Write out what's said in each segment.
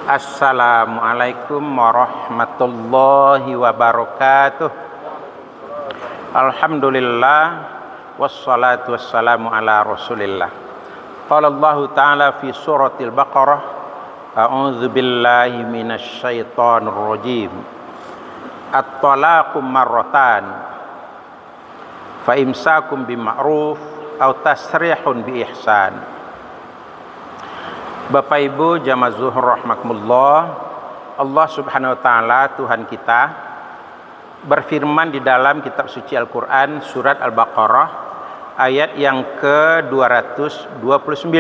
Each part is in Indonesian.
Assalamualaikum warahmatullahi wabarakatuh. Alhamdulillah wassalatu wassalamu ala Rasulillah. Qala Allah Ta'ala fi suratil Baqarah, a'udzu billahi minasy syaithanir rajim. At-talaqu marratan fa imsakum bima'ruf aw tasrihun bi ihsan. Bapak Ibu jamaah zuhur rahmatullah, Allah Subhanahu wa taala Tuhan kita berfirman di dalam kitab suci Al-Qur'an surat Al-Baqarah ayat yang ke-229.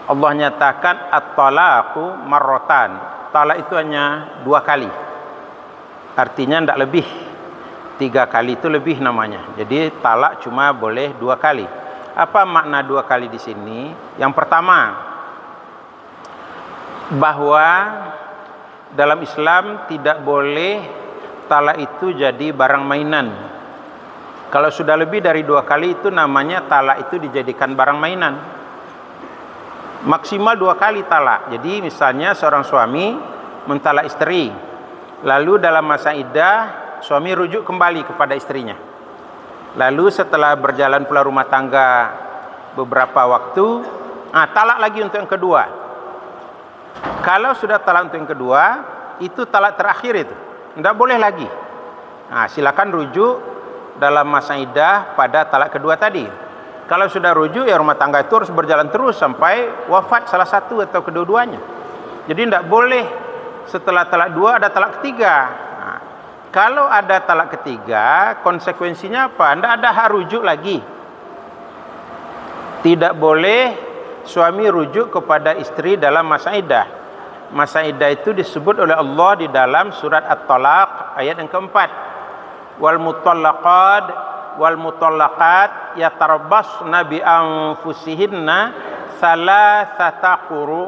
Allah nyatakan at-talaqu marratan. Talak itu hanya 2 kali. Artinya tidak lebih. 3 kali itu lebih namanya. Jadi talak cuma boleh 2 kali. Apa makna 2 kali di sini? Yang pertama, bahwa dalam Islam tidak boleh talak itu jadi barang mainan. Kalau sudah lebih dari 2 kali itu namanya talak itu dijadikan barang mainan. Maksimal 2 kali talak. Jadi misalnya seorang suami mentalak istri, lalu dalam masa iddah suami rujuk kembali kepada istrinya. Lalu setelah berjalan pula rumah tangga beberapa waktu, talak lagi untuk yang kedua. Kalau sudah talak untuk yang kedua, itu talak terakhir itu. Tidak boleh lagi. Silakan rujuk dalam masa iddah pada talak kedua tadi. Kalau sudah rujuk, ya rumah tangga itu harus berjalan terus sampai wafat salah satu atau kedua-duanya. Jadi tidak boleh setelah talak 2 ada talak ketiga. Kalau ada talak ketiga, konsekuensinya apa? Tidak ada hak rujuk lagi. Tidak boleh suami rujuk kepada istri dalam masa iddah. Masa iddah itu disebut oleh Allah di dalam surat At-Talaq ayat yang keempat. Wal mutallaqat yatarabbasna bi anfusihinna salasata quru.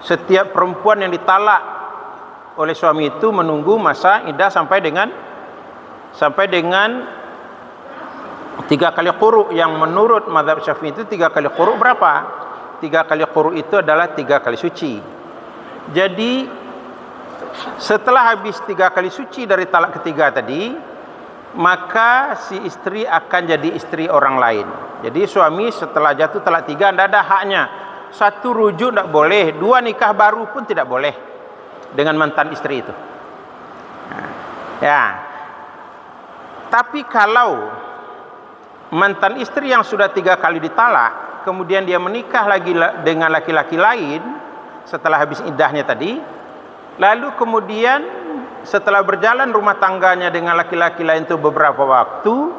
Setiap perempuan yang ditalak oleh suami itu menunggu masa iddah sampai dengan 3 kali quru, yang menurut mazhab Syafi'i itu 3 kali quru berapa? 3 kali quru itu adalah 3 kali suci. Jadi setelah habis 3 kali suci dari talak ketiga tadi, maka si istri akan jadi istri orang lain. Jadi suami setelah jatuh talak 3 tidak ada haknya. 1 rujuk tidak boleh, 2 nikah baru pun tidak boleh dengan mantan istri itu. Tapi kalau mantan istri yang sudah 3 kali ditalak, kemudian dia menikah lagi dengan laki-laki lain setelah habis iddahnya tadi, lalu kemudian setelah berjalan rumah tangganya dengan laki-laki lain itu beberapa waktu,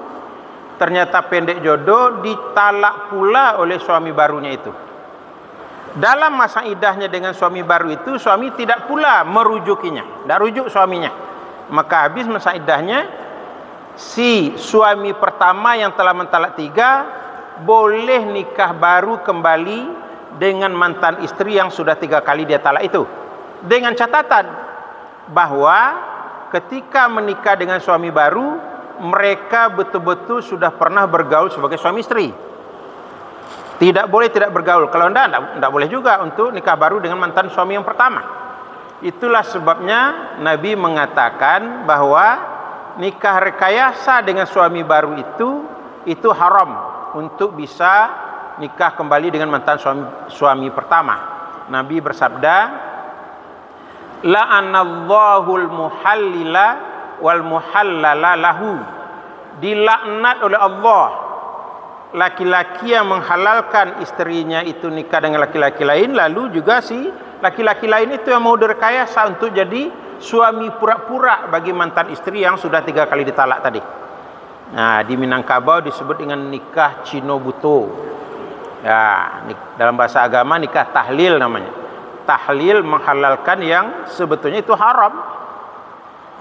ternyata pendek jodoh, ditalak pula oleh suami barunya itu. Dalam masa iddahnya dengan suami baru itu, suami tidak pula merujukinya, tidak rujuk suaminya. Maka habis masa iddahnya, si suami pertama yang telah mentalak 3 boleh nikah baru kembali dengan mantan istri yang sudah 3 kali dia talak itu, dengan catatan bahwa ketika menikah dengan suami baru, mereka betul-betul sudah pernah bergaul sebagai suami istri. Tidak boleh tidak bergaul. Kalau tidak boleh juga untuk nikah baru dengan mantan suami yang pertama. Itulah sebabnya Nabi mengatakan bahwa nikah rekayasa dengan suami baru itu haram untuk bisa nikah kembali dengan mantan suami pertama. Nabi bersabda, la'anallahul muhallila wal muhallala lahu. Dilaknat oleh Allah laki-laki yang menghalalkan istrinya itu nikah dengan laki-laki lain, lalu juga si laki-laki lain itu yang mau direkayasa untuk jadi suami pura-pura bagi mantan istri yang sudah 3 kali ditalak tadi. Di Minangkabau disebut dengan nikah cinobuto. Dalam bahasa agama nikah tahlil namanya. Tahlil menghalalkan yang sebetulnya itu haram.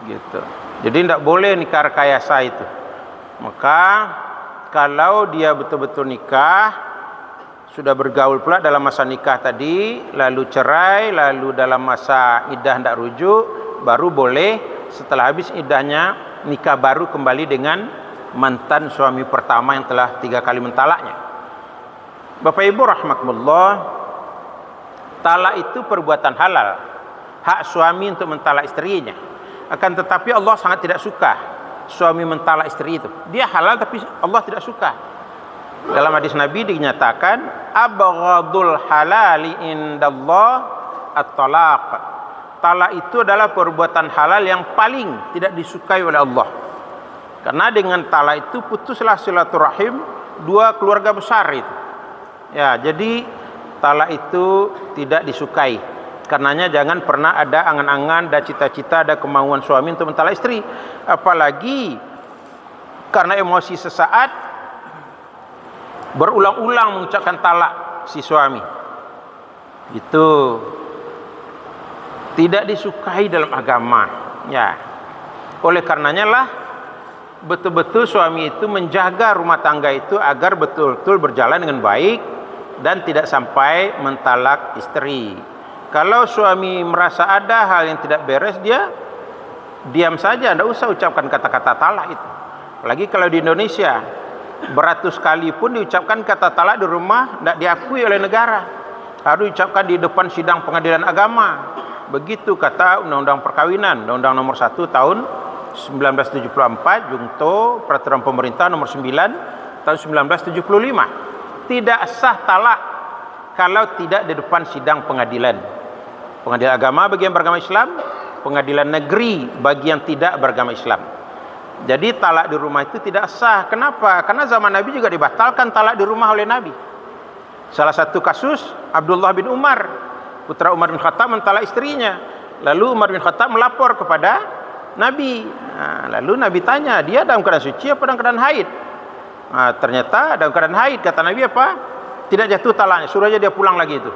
Gitu. Jadi tidak boleh nikah rekayasa itu. Maka kalau dia betul-betul nikah, sudah bergaul pula dalam masa nikah tadi, lalu cerai, lalu dalam masa iddah tidak rujuk, baru boleh setelah habis iddahnya nikah baru kembali dengan mantan suami pertama yang telah 3 kali mentalaknya. Bapak Ibu rahmatullah, Talak itu perbuatan halal, hak suami untuk mentalak istrinya. Akan tetapi Allah sangat tidak suka suami mentalak istri itu. Dia halal tapi Allah tidak suka. Dalam hadis Nabi dinyatakan, abghadul halali indallah at-talaq. Talak itu adalah perbuatan halal yang paling tidak disukai oleh Allah. Karena dengan talak itu putuslah silaturahim dua keluarga besar itu. Ya, jadi talak itu tidak disukai. Karenanya jangan pernah ada angan-angan, ada cita-cita, ada kemauan suami untuk mentalak istri. Apalagi karena emosi sesaat berulang-ulang mengucapkan talak si suami. Itu tidak disukai dalam agama. Ya. Oleh karenanya lah betul-betul suami itu menjaga rumah tangga itu agar betul-betul berjalan dengan baik dan tidak sampai mentalak istri. Kalau suami merasa ada hal yang tidak beres, dia diam saja, tidak usah ucapkan kata-kata talak itu. Apalagi kalau di Indonesia beratus kali pun diucapkan kata talak di rumah tidak diakui oleh negara, harus diucapkan di depan sidang pengadilan agama. Begitu kata Undang-Undang Perkawinan, Undang-Undang Nomor 1 tahun 1974, Junto Peraturan Pemerintah Nomor 9 tahun 1975. Tidak sah talak kalau tidak di depan sidang pengadilan. Pengadilan agama bagi yang beragama Islam, pengadilan negeri bagi yang tidak beragama Islam. Jadi talak di rumah itu tidak sah. Kenapa? Karena zaman Nabi juga dibatalkan talak di rumah oleh Nabi. Salah satu kasus Abdullah bin Umar, putra Umar bin Khattab, mentalak istrinya. Lalu Umar bin Khattab melapor kepada Nabi. Lalu Nabi tanya, dia dalam keadaan suci apa dalam keadaan haid? Ternyata dalam keadaan haid. Kata Nabi apa? Tidak jatuh talaknya, suruh aja dia pulang lagi itu,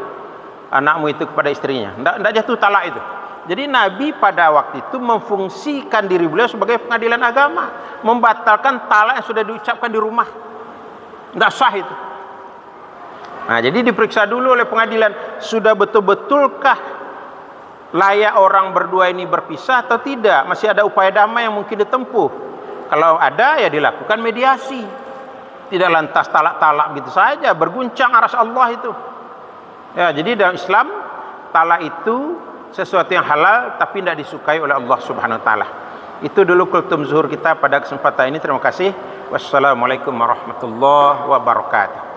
anakmu itu kepada istrinya. Tidak jatuh talak itu. Jadi Nabi pada waktu itu memfungsikan diri beliau sebagai pengadilan agama, membatalkan talak yang sudah diucapkan di rumah. Tidak sah itu. Jadi diperiksa dulu oleh pengadilan, sudah betul-betulkah layak orang berdua ini berpisah atau tidak? Masih ada upaya damai yang mungkin ditempuh. Kalau ada, ya dilakukan mediasi. Tidak lantas talak-talak gitu saja, berguncang aras Allah itu. Ya, jadi dalam Islam talak itu sesuatu yang halal tapi tidak disukai oleh Allah Subhanahu wa taala. Itu dulu kultum zuhur kita pada kesempatan ini. Terima kasih. Wassalamualaikum warahmatullahi wabarakatuh.